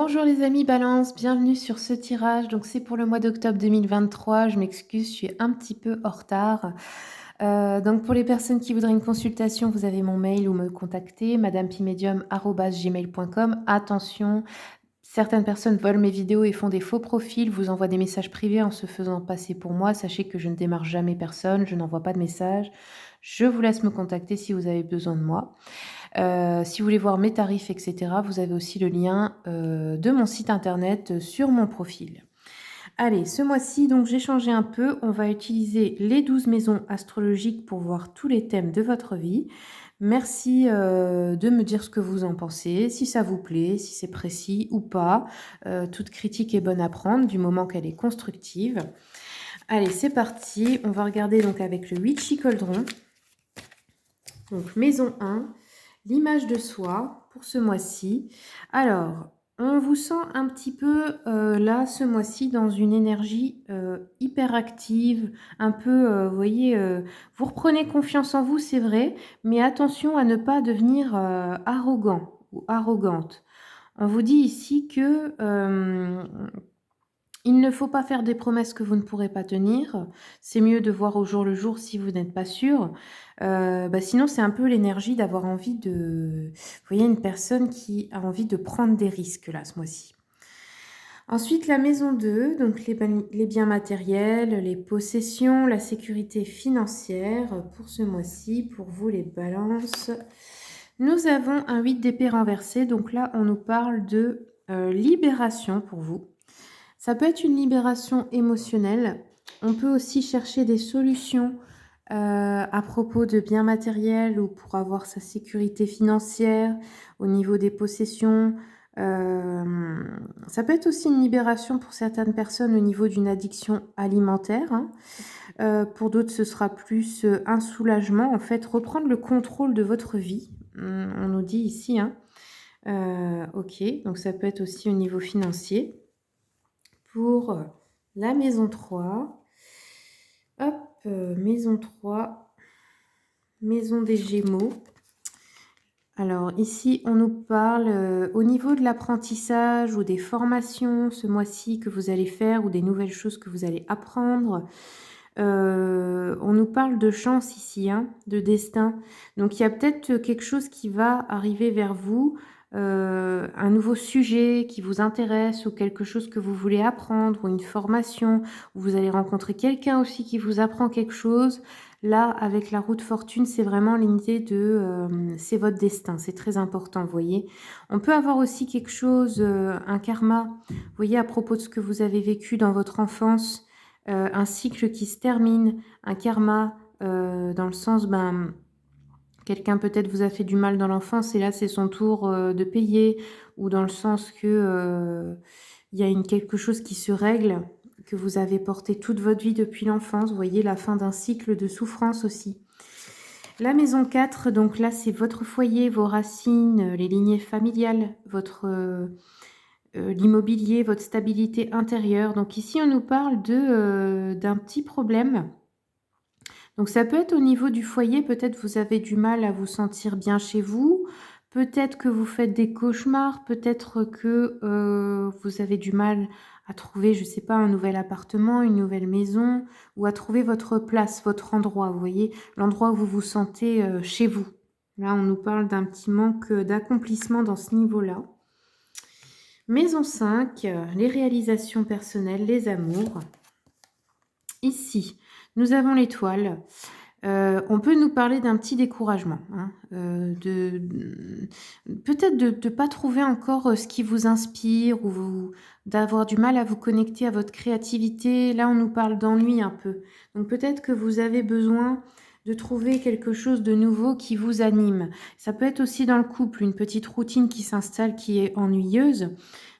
Bonjour les amis Balance, bienvenue sur ce tirage. Donc c'est pour le mois d'octobre 2023. Je m'excuse, je suis un petit peu en retard. Donc pour les personnes qui voudraient une consultation, vous avez mon mail ou me contacter, madamepimedium@gmail.com. Attention, certaines personnes volent mes vidéos et font des faux profils, vous envoient des messages privés en se faisant passer pour moi. Sachez que je ne démarche jamais personne, je n'envoie pas de messages. Je vous laisse me contacter si vous avez besoin de moi. Si vous voulez voir mes tarifs, et cetera, vous avez aussi le lien, de mon site internet, sur mon profil. Allez, ce mois-ci, donc j'ai changé un peu. On va utiliser les 12 maisons astrologiques pour voir tous les thèmes de votre vie. Merci, de me dire ce que vous en pensez, si ça vous plaît, si c'est précis ou pas. Toute critique est bonne à prendre du moment qu'elle est constructive. Allez, c'est parti. On va regarder donc avec le Witchy Cauldron. Donc maison 1. L'image de soi pour ce mois-ci. Alors, on vous sent un petit peu là, ce mois-ci, dans une énergie hyper active, un peu, vous voyez, vous reprenez confiance en vous, c'est vrai, mais attention à ne pas devenir arrogant ou arrogante. On vous dit ici que il ne faut pas faire des promesses que vous ne pourrez pas tenir. C'est mieux de voir au jour le jour si vous n'êtes pas sûr. Sinon, c'est un peu l'énergie d'avoir envie de... Vous voyez, une personne qui a envie de prendre des risques, là, ce mois-ci. Ensuite, la maison 2, donc les biens matériels, les possessions, la sécurité financière pour ce mois-ci, pour vous les balances. Nous avons un 8 d'épée renversé, donc là, on nous parle de libération pour vous. Ça peut être une libération émotionnelle. On peut aussi chercher des solutions à propos de biens matériels ou pour avoir sa sécurité financière au niveau des possessions. Ça peut être aussi une libération pour certaines personnes au niveau d'une addiction alimentaire, hein. Pour d'autres, ce sera plus un soulagement. En fait, reprendre le contrôle de votre vie. On nous dit ici, hein. Ok, donc ça peut être aussi au niveau financier. Pour la maison 3. Hop, maison 3, maison des Gémeaux. Alors ici, on nous parle au niveau de l'apprentissage ou des formations ce mois-ci que vous allez faire ou des nouvelles choses que vous allez apprendre. On nous parle de chance ici, hein, de destin. Donc il y a peut-être quelque chose qui va arriver vers vous, un nouveau sujet qui vous intéresse ou quelque chose que vous voulez apprendre ou une formation. Ou vous allez rencontrer quelqu'un aussi qui vous apprend quelque chose. Là, avec la roue de fortune, c'est vraiment l'idée de c'est votre destin, c'est très important, vous voyez. On peut avoir aussi quelque chose, un karma, vous voyez, à propos de ce que vous avez vécu dans votre enfance, un cycle qui se termine, un karma, dans le sens, quelqu'un peut-être vous a fait du mal dans l'enfance et là c'est son tour de payer, ou dans le sens que il y a quelque chose qui se règle, que vous avez porté toute votre vie depuis l'enfance. Vous voyez, la fin d'un cycle de souffrance aussi. La maison 4, donc là c'est votre foyer, vos racines, les lignées familiales, votre l'immobilier, votre stabilité intérieure. Donc ici on nous parle d'un petit problème. Donc ça peut être au niveau du foyer, peut-être vous avez du mal à vous sentir bien chez vous, peut-être que vous faites des cauchemars, peut-être que vous avez du mal à trouver, je ne sais pas, un nouvel appartement, une nouvelle maison, ou à trouver votre place, votre endroit, vous voyez, l'endroit où vous vous sentez chez vous. Là, on nous parle d'un petit manque d'accomplissement dans ce niveau-là. Maison 5, les réalisations personnelles, les amours. Ici, nous avons l'étoile. On peut nous parler d'un petit découragement, hein, peut-être de ne pas trouver encore ce qui vous inspire, ou d'avoir du mal à vous connecter à votre créativité. Là, on nous parle d'ennui un peu. Donc peut-être que vous avez besoin de trouver quelque chose de nouveau qui vous anime. Ça peut être aussi dans le couple, une petite routine qui s'installe qui est ennuyeuse.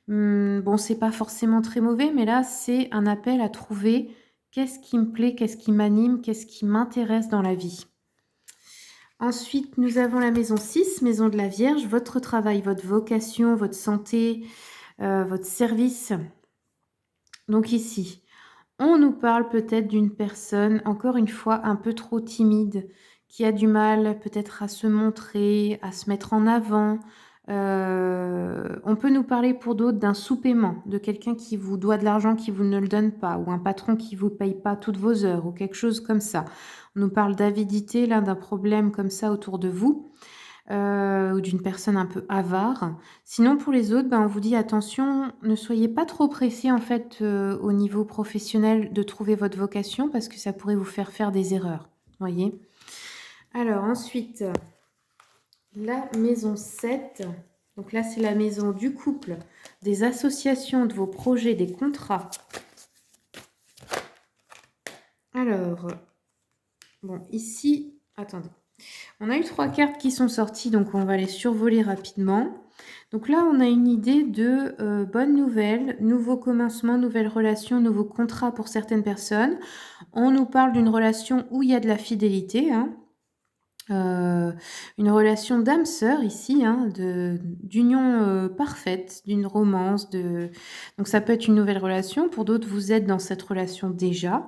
Bon, c'est pas forcément très mauvais, mais là, c'est un appel à trouver qu'est-ce qui me plaît, qu'est-ce qui m'anime, qu'est-ce qui m'intéresse dans la vie. Ensuite, nous avons la maison 6, maison de la Vierge, votre travail, votre vocation, votre santé, votre service. Donc ici, on nous parle peut-être d'une personne, encore une fois, un peu trop timide, qui a du mal peut-être à se montrer, à se mettre en avant, On peut nous parler pour d'autres d'un sous-paiement, de quelqu'un qui vous doit de l'argent, qui vous ne le donne pas, ou un patron qui vous paye pas toutes vos heures, ou quelque chose comme ça. On nous parle d'avidité, là, d'un problème comme ça autour de vous, ou d'une personne un peu avare. Sinon, pour les autres, ben, on vous dit attention, ne soyez pas trop pressés en fait au niveau professionnel de trouver votre vocation parce que ça pourrait vous faire faire des erreurs. Voyez. Alors ensuite, la maison 7. Donc là, c'est la maison du couple, des associations, de vos projets, des contrats. Alors, bon, ici, attendez. On a eu 3 cartes qui sont sorties, donc on va les survoler rapidement. Donc là, on a une idée de bonne nouvelle, nouveau commencement, nouvelle relation, nouveau contrat pour certaines personnes. On nous parle d'une relation où il y a de la fidélité, hein. Une relation d'âme sœur ici, hein, d'union parfaite, d'une romance. Donc ça peut être une nouvelle relation. Pour d'autres, vous êtes dans cette relation déjà,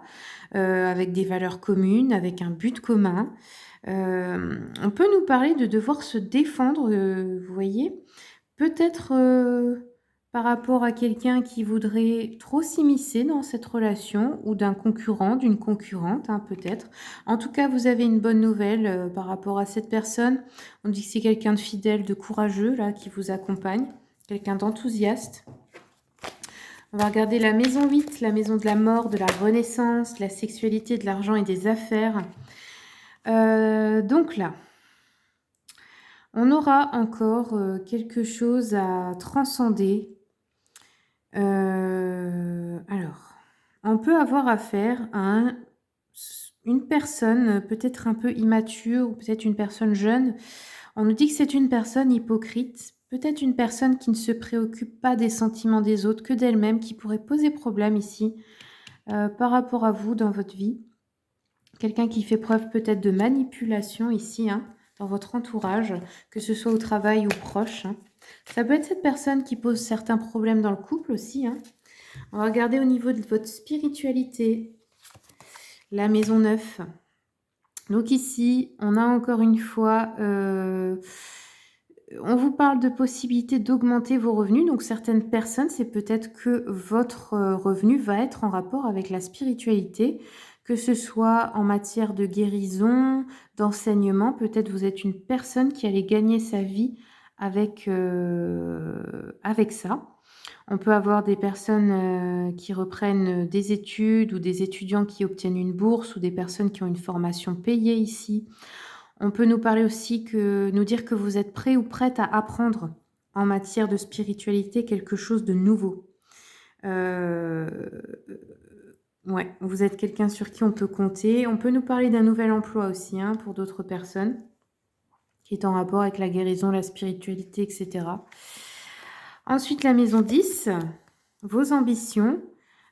avec des valeurs communes, avec un but commun. On peut nous parler de devoir se défendre, vous voyez? Peut-être, par rapport à quelqu'un qui voudrait trop s'immiscer dans cette relation ou d'un concurrent, d'une concurrente, hein, peut-être. En tout cas, vous avez une bonne nouvelle, par rapport à cette personne. On dit que c'est quelqu'un de fidèle, de courageux, là, qui vous accompagne, quelqu'un d'enthousiaste. On va regarder la maison 8, la maison de la mort, de la renaissance, de la sexualité, de l'argent et des affaires. Donc là, on aura encore quelque chose à transcender. Alors, on peut avoir affaire à une personne peut-être un peu immature ou peut-être une personne jeune. On nous dit que c'est une personne hypocrite, peut-être une personne qui ne se préoccupe pas des sentiments des autres que d'elle-même, qui pourrait poser problème ici par rapport à vous dans votre vie. Quelqu'un qui fait preuve peut-être de manipulation ici, hein, dans votre entourage, que ce soit au travail ou proche. Hein. Ça peut être cette personne qui pose certains problèmes dans le couple aussi. Hein. On va regarder au niveau de votre spiritualité, la maison 9. Donc ici, on a encore une fois, on vous parle de possibilité d'augmenter vos revenus. Donc certaines personnes, c'est peut-être que votre revenu va être en rapport avec la spiritualité, que ce soit en matière de guérison, d'enseignement. Peut-être vous êtes une personne qui allait gagner sa vie avec, avec ça. On peut avoir des personnes qui reprennent des études ou des étudiants qui obtiennent une bourse ou des personnes qui ont une formation payée ici. On peut nous parler aussi nous dire que vous êtes prêt ou prête à apprendre en matière de spiritualité quelque chose de nouveau. Ouais, vous êtes quelqu'un sur qui on peut compter. On peut nous parler d'un nouvel emploi aussi, hein, pour d'autres personnes, qui est en rapport avec la guérison, la spiritualité, etc. Ensuite, la maison 10, vos ambitions,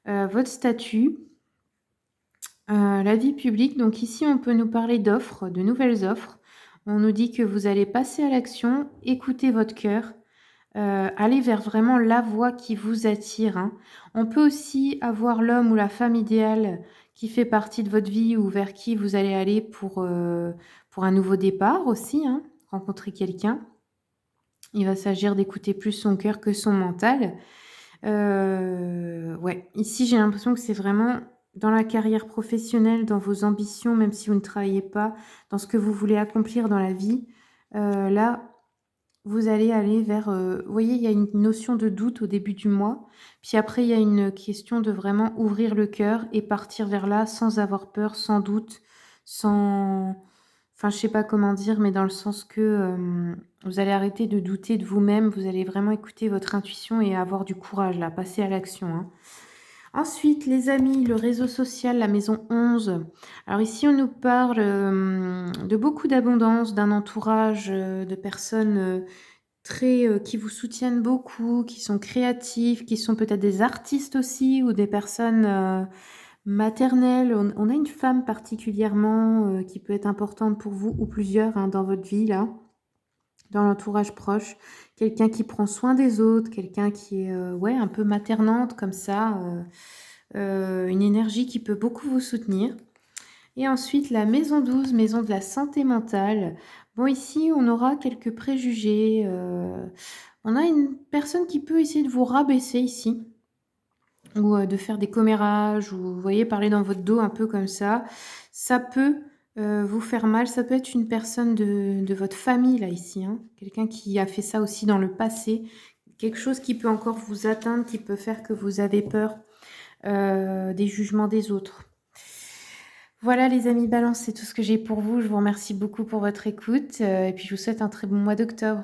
votre statut, la vie publique. Donc ici, on peut nous parler d'offres, de nouvelles offres. On nous dit que vous allez passer à l'action, écouter votre cœur, aller vers vraiment la voie qui vous attire. Hein. On peut aussi avoir l'homme ou la femme idéale qui fait partie de votre vie ou vers qui vous allez aller pour un nouveau départ aussi, hein, rencontrer quelqu'un. Il va s'agir d'écouter plus son cœur que son mental. Ouais, ici, j'ai l'impression que c'est vraiment dans la carrière professionnelle, dans vos ambitions, même si vous ne travaillez pas, dans ce que vous voulez accomplir dans la vie. Là, vous allez aller vers... vous voyez, il y a une notion de doute au début du mois. Puis après, il y a une question de vraiment ouvrir le cœur et partir vers là sans avoir peur, sans doute, sans... Enfin, je sais pas comment dire, mais dans le sens que vous allez arrêter de douter de vous-même, vous allez vraiment écouter votre intuition et avoir du courage, là, passer à l'action. Hein. Ensuite, les amis, le réseau social, la maison 11. Alors ici, on nous parle de beaucoup d'abondance, d'un entourage de personnes qui vous soutiennent beaucoup, qui sont créatifs, qui sont peut-être des artistes aussi ou des personnes maternelle, on a une femme particulièrement qui peut être importante pour vous ou plusieurs hein, dans votre vie, là, dans l'entourage proche. Quelqu'un qui prend soin des autres, quelqu'un qui est ouais, un peu maternante comme ça, une énergie qui peut beaucoup vous soutenir. Et ensuite, la maison 12, maison de la santé mentale. Bon, ici, on aura quelques préjugés, on a une personne qui peut essayer de vous rabaisser ici ou de faire des commérages ou vous voyez, parler dans votre dos un peu comme ça. Ça peut, vous faire mal. Ça peut être une personne de votre famille là, ici, hein. Quelqu'un qui a fait ça aussi dans le passé. Quelque chose qui peut encore vous atteindre, qui peut faire que vous avez peur, des jugements des autres. Voilà les amis Balance, c'est tout ce que j'ai pour vous. Je vous remercie beaucoup pour votre écoute, et puis je vous souhaite un très bon mois d'octobre.